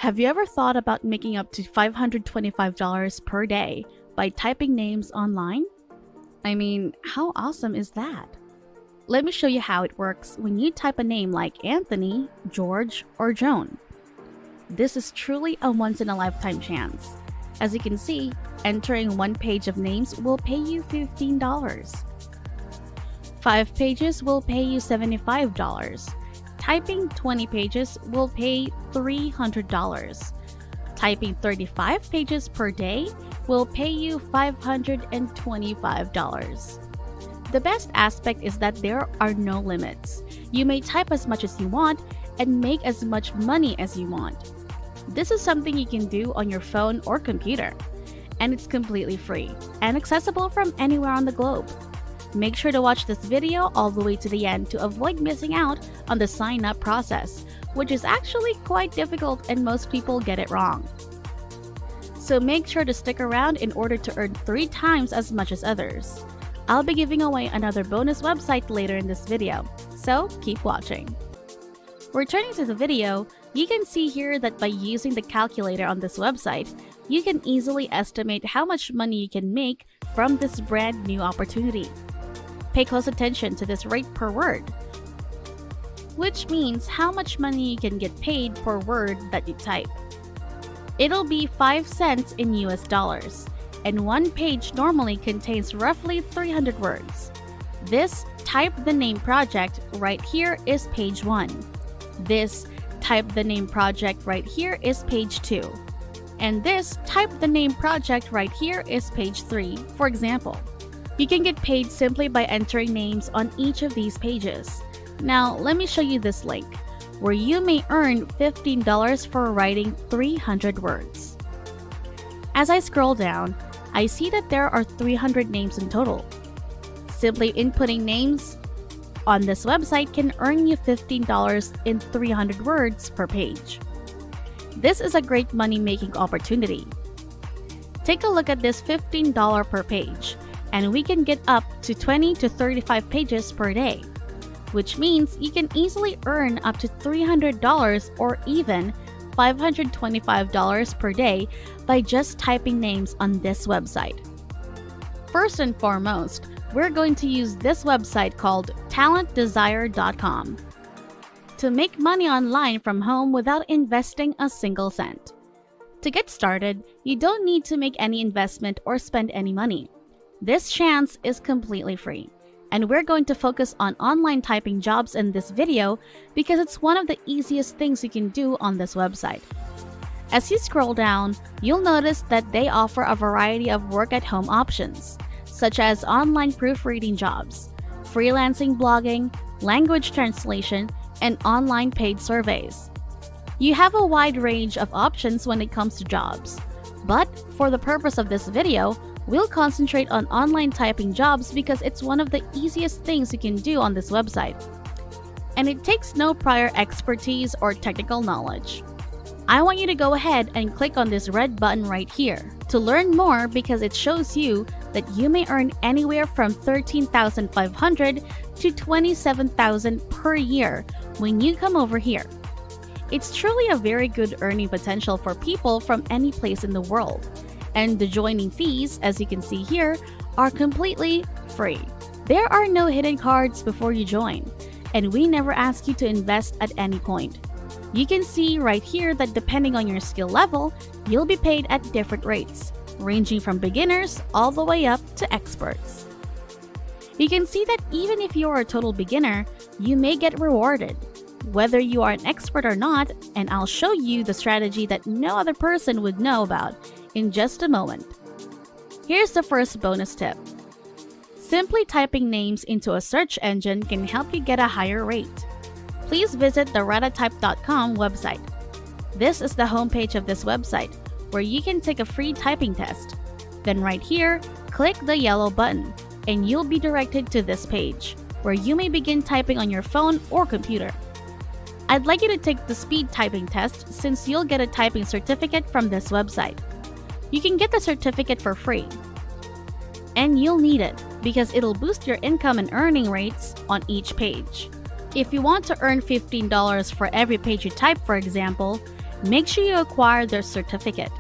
Have you ever thought about making up to $525 per day by typing names online? I mean, how awesome is that? Let me show you how it works when you type a name like Anthony, George, or Joan. This is truly a once-in-a-lifetime chance. As you can see, entering one page of names will pay you $15. 5 pages will pay you $75. Typing 20 pages will pay $300. Typing 35 pages per day will pay you $525. The best aspect is that there are no limits. You may type as much as you want and make as much money as you want. This is something you can do on your phone or computer, and it's completely free and accessible from anywhere on the globe. Make sure to watch this video all the way to the end to avoid missing out on the sign-up process, which is actually quite difficult and most people get it wrong. So make sure to stick around in order to earn 3 times as much as others. I'll be giving away another bonus website later in this video, so keep watching. Returning to the video, you can see here that by using the calculator on this website, you can easily estimate how much money you can make from this brand new opportunity. Pay close attention to this rate per word, which means how much money you can get paid per word that you type. It'll be 5 cents in US dollars, and one page normally contains roughly 300 words. This Type the Name project right here is page 1. This Type the Name project right here is page 2. And this Type the Name project right here is page 3, for example. You can get paid simply by entering names on each of these pages. Now, let me show you this link, where you may earn $15 for writing 300 words. As I scroll down, I see that there are 300 names in total. Simply inputting names on this website can earn you $15 in 300 words per page. This is a great money-making opportunity. Take a look at this $15 per page, and we can get up to 20 to 35 pages per day, which means you can easily earn up to $300 or even $525 per day by just typing names on this website. First and foremost, we're going to use this website called talentdesire.com to make money online from home without investing a single cent. To get started, you don't need to make any investment or spend any money. This chance is completely free, and we're going to focus on online typing jobs in this video because it's one of the easiest things you can do on this website. As you scroll down, you'll notice that they offer a variety of work-at-home options, such as online proofreading jobs, freelancing blogging, language translation, and online paid surveys. You have a wide range of options when it comes to jobs, but for the purpose of this video, we'll concentrate on online typing jobs because it's one of the easiest things you can do on this website. And it takes no prior expertise or technical knowledge. I want you to go ahead and click on this red button right here to learn more because it shows you that you may earn anywhere from $13,500 to $27,000 per year when you come over here. It's truly a very good earning potential for people from any place in the world. And the joining fees, as you can see here, are completely free. There are no hidden cards before you join, and we never ask you to invest at any point. You can see right here that depending on your skill level, you'll be paid at different rates, ranging from beginners all the way up to experts. You can see that even if you're a total beginner, you may get rewarded, whether you are an expert or not, and I'll show you the strategy that no other person would know about in just a moment. Here's the first bonus tip. Simply typing names into a search engine can help you get a higher rate. Please visit the ratatype.com website. This is the homepage of this website, where you can take a free typing test. Then right here, click the yellow button, and you'll be directed to this page, where you may begin typing on your phone or computer. I'd like you to take the speed typing test since you'll get a typing certificate from this website. You can get the certificate for free. And you'll need it because it'll boost your income and earning rates on each page. If you want to earn $15 for every page you type, for example, make sure you acquire their certificate.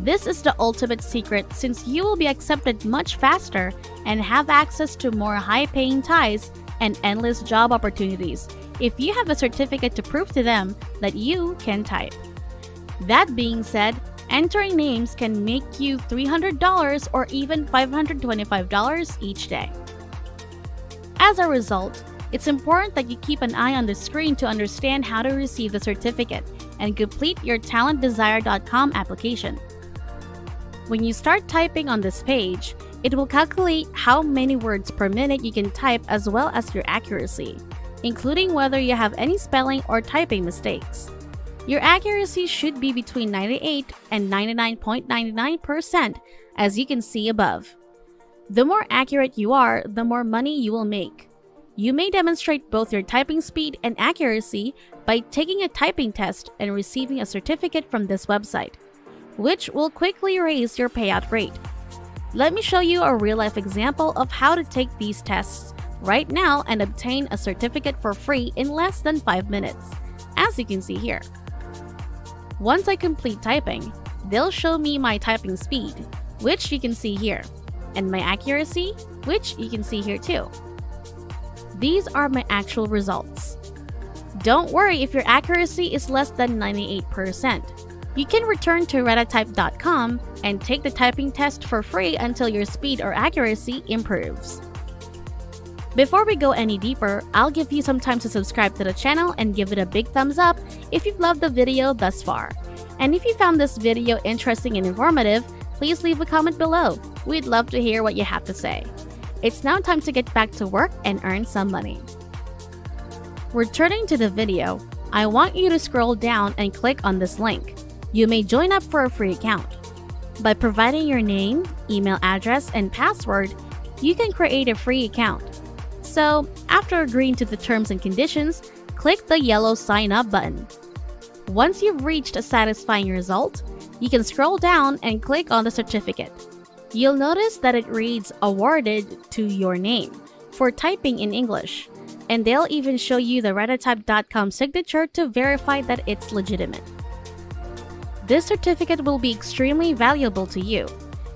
This is the ultimate secret since you will be accepted much faster and have access to more high-paying ties and endless job opportunities if you have a certificate to prove to them that you can type. That being said, entering names can make you $300 or even $525 each day. As a result, it's important that you keep an eye on the screen to understand how to receive the certificate and complete your talentdesire.com application. When you start typing on this page, it will calculate how many words per minute you can type as well as your accuracy, including whether you have any spelling or typing mistakes. Your accuracy should be between 98 and 99.99%, as you can see above. The more accurate you are, the more money you will make. You may demonstrate both your typing speed and accuracy by taking a typing test and receiving a certificate from this website, which will quickly raise your payout rate. Let me show you a real-life example of how to take these tests right now and obtain a certificate for free in less than 5 minutes, as you can see here. Once I complete typing, they'll show me my typing speed, which you can see here, and my accuracy, which you can see here too. These are my actual results. Don't worry if your accuracy is less than 98%. You can return to retatype.com and take the typing test for free until your speed or accuracy improves. Before we go any deeper, I'll give you some time to subscribe to the channel and give it a big thumbs up if you've loved the video thus far. And if you found this video interesting and informative, please leave a comment below. We'd love to hear what you have to say. It's now time to get back to work and earn some money. Returning to the video, I want you to scroll down and click on this link. You may join up for a free account. By providing your name, email address, and password, you can create a free account. So, after agreeing to the terms and conditions, click the yellow sign up button. Once you've reached a satisfying result, you can scroll down and click on the certificate. You'll notice that it reads awarded to your name for typing in English, and they'll even show you the retatype.com signature to verify that it's legitimate. This certificate will be extremely valuable to you.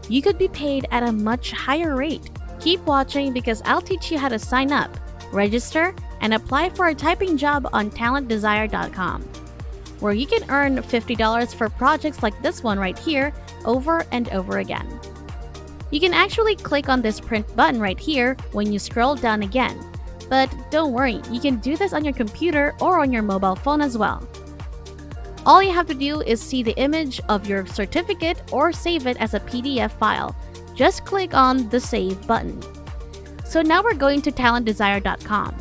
You could be paid at a much higher rate. Keep watching because I'll teach you how to sign up, register, and apply for a typing job on talentdesire.com, where you can earn $50 for projects like this one right here over and over again. You can actually click on this print button right here when you scroll down again, but don't worry, you can do this on your computer or on your mobile phone as well. All you have to do is see the image of your certificate or save it as a PDF file. Just click on the Save button. So now we're going to talentdesire.com,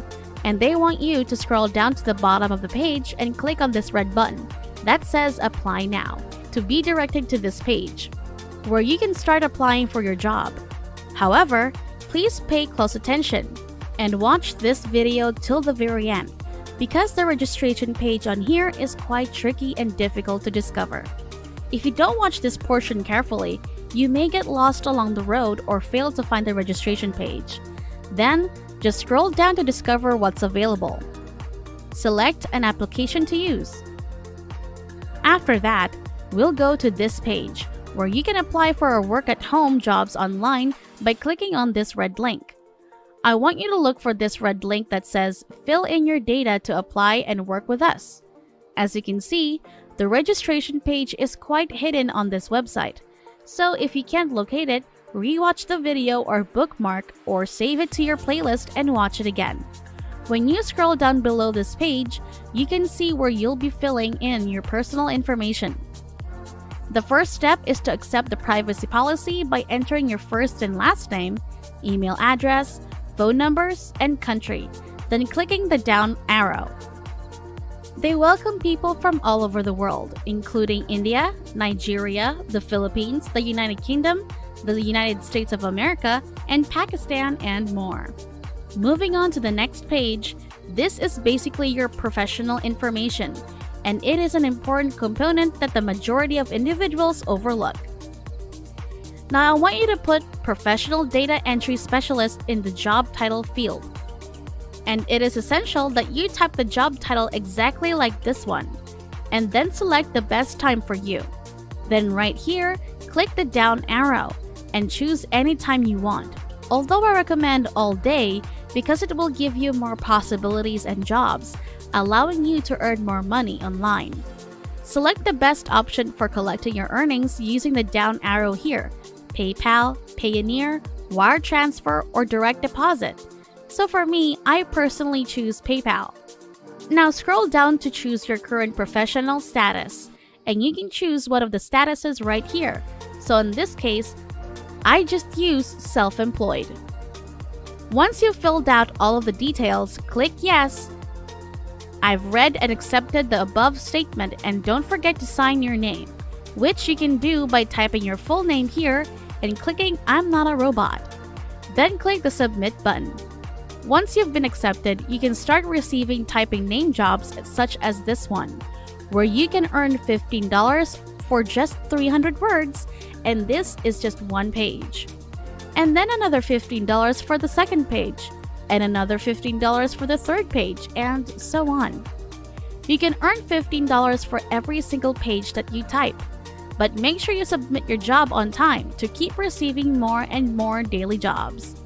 and they want you to scroll down to the bottom of the page and click on this red button that says Apply Now to be directed to this page, where you can start applying for your job. However, please pay close attention and watch this video till the very end, because the registration page on here is quite tricky and difficult to discover. If you don't watch this portion carefully, you may get lost along the road or fail to find the registration page. Then, just scroll down to discover what's available. Select an application to use. After that, we'll go to this page, where you can apply for our work-at-home jobs online by clicking on this red link. I want you to look for this red link that says Fill in your data to apply and work with us. As you can see, the registration page is quite hidden on this website. So if you can't locate it, rewatch the video or bookmark or save it to your playlist and watch it again. When you scroll down below this page, you can see where you'll be filling in your personal information. The first step is to accept the privacy policy by entering your first and last name, email address, phone numbers, and country, then clicking the down arrow. They welcome people from all over the world, including India, Nigeria, the Philippines, the United Kingdom, the United States of America, and Pakistan, and more. Moving on to the next page, this is basically your professional information, and it is an important component that the majority of individuals overlook. Now I want you to put Professional Data Entry Specialist in the job title field. And it is essential that you type the job title exactly like this one. and then select the best time for you. Then right here, click the down arrow and choose any time you want. Although I recommend all day because it will give you more possibilities and jobs, allowing you to earn more money online. Select the best option for collecting your earnings using the down arrow here: PayPal, Payoneer, wire transfer, or direct deposit. So for me, I personally choose PayPal. Now scroll down to choose your current professional status, and you can choose one of the statuses right here. So in this case, I just use self-employed. Once you've filled out all of the details, click yes. I've read and accepted the above statement, and don't forget to sign your name, which you can do by typing your full name here and clicking I'm not a robot. Then click the submit button. Once you've been accepted, you can start receiving typing name jobs such as this one, where you can earn $15 for just 300 words, and this is just one page. And then another $15 for the second page, and another $15 for the third page, and so on. You can earn $15 for every single page that you type, but make sure you submit your job on time to keep receiving more and more daily jobs.